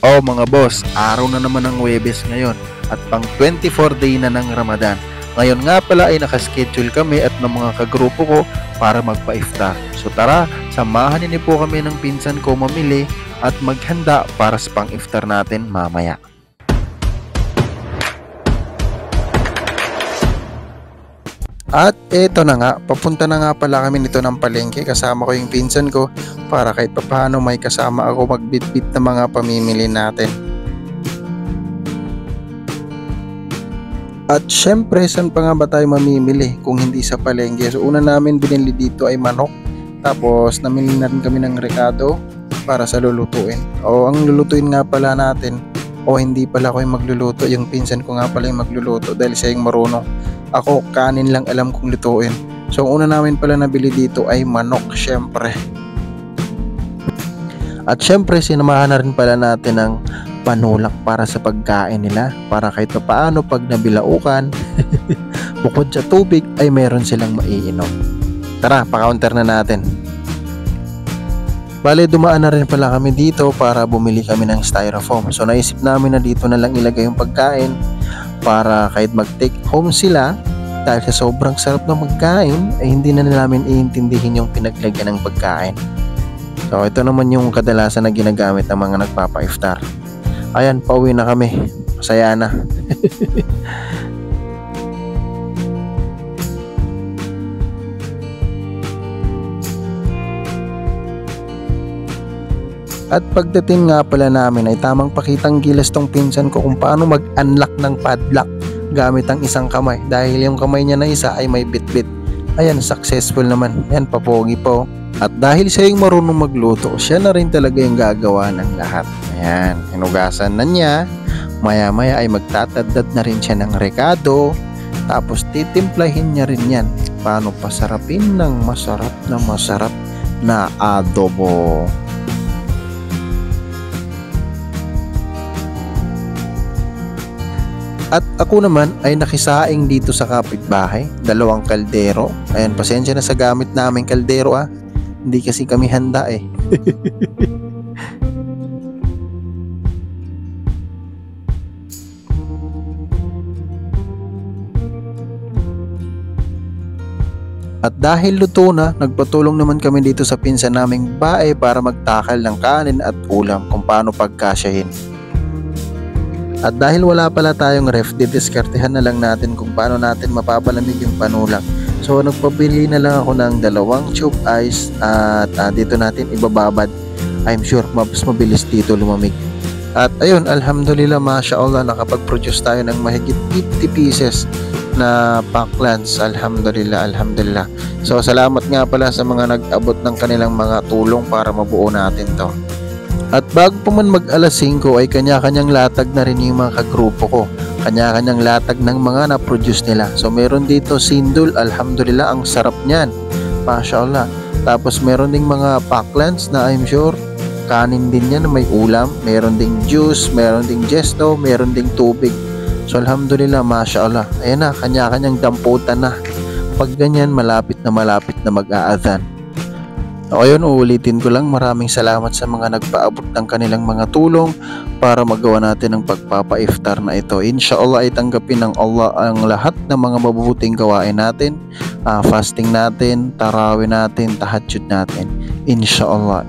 Oh mga boss, araw na naman ng Huwebes ngayon at pang 24 day na ng Ramadan. Ngayon nga pala ay nakaschedule kami at ng mga kagrupo ko para magpa-iftar. So tara, samahan niyo po kami ng pinsan ko mamili at maghanda para sa pang-iftar natin mamaya. At eto na nga, papunta na nga pala kami nito ng palengke, kasama ko yung pinsan ko para kahit papaano may kasama ako magbitbit ng mga pamimili natin. At syempre, saan pa nga ba tayo mamimili kung hindi sa palengke? So una namin binili dito ay manok, tapos namili na rin kami ng rekado para sa lulutuin. O ang lulutuin nga pala natin, o hindi pala ako yung magluluto, yung pinsan ko nga pala yung magluluto dahil siya yung marunong. Ako, kanin lang alam kong lutuin. So, ang una namin pala nabili dito ay manok, syempre. At syempre, sinamahan na rin pala natin ng panulak para sa pagkain nila. Para kahit paano pag nabilaukan, bukod sa tubig ay meron silang maiinom. Tara, pa-counter na natin. Bale, dumaan na rin pala kami dito para bumili kami ng styrofoam. So, naisip namin na dito na lang ilagay yung pagkain para kahit mag-take home sila, dahil sa sobrang sarap ng pagkain ay hindi na namin iintindihin yung pinaglagyan ng pagkain. So ito naman yung kadalasan na ginagamit ng mga nagpapa-iftar. Ayan, pauwi na kami. Masaya na. At pagdating nga pala namin ay tamang pakitang gilas tong pinsan ko kung paano mag-unlock ng padlock gamit ang isang kamay, dahil yung kamay niya na isa ay may bitbit. Ayan, successful naman. Ayan, papogi po. At dahil siya yung marunong magluto, siya na rin talaga yung gagawa ng lahat. Ayan, hinugasan na niya. Maya maya ay magtatadad na rin siya ng rekado. Tapos titimplahin niya rin yan. Paano pasarapin ng masarap na adobo. At ako naman ay nakisaing dito sa kapitbahay, 2 kaldero. Ayan, pasensya na sa gamit naming kaldero Hindi kasi kami handa eh. At dahil luto na, nagpatulong naman kami dito sa pinsan naming bae para magtakal ng kanin at ulam kung paano pagkasyahin. At dahil wala pala tayong ref, didiskartehan na lang natin kung paano natin mapapalamig yung panulak. So nagpabili na lang ako ng 2 tube ice at dito natin ibababad. I'm sure mas mabilis dito lumamig. At ayun, alhamdulillah, mashallah, nakapag-produce tayo ng mahigit 50 pieces na packlans. Alhamdulillah. So salamat nga pala sa mga nag-abot ng kanilang mga tulong para mabuo natin to. At bago pa man mag-alas 5 ay kanya-kanyang latag na rin yung mga kagrupo ko. Kanya-kanyang latag ng mga na-produce nila. So meron dito sindol, alhamdulillah, ang sarap niyan. Mashallah. Tapos meron ding mga packlans na I'm sure kanin din yan na may ulam. Meron ding juice, meron ding jesto, meron ding tubig. So alhamdulillah, mashallah. Ayan na, kanya-kanyang damputan na. Pag ganyan, malapit na mag-aadhan. O ayun, uulitin ko lang, maraming salamat sa mga nagpaabot ng kanilang mga tulong para magawa natin ang pagpapa-iftar na ito. Inshallah ay tanggapin ng Allah ang lahat ng mga mabubuting gawain natin, fasting natin, tarawih natin, tahajjud natin. Inshallah.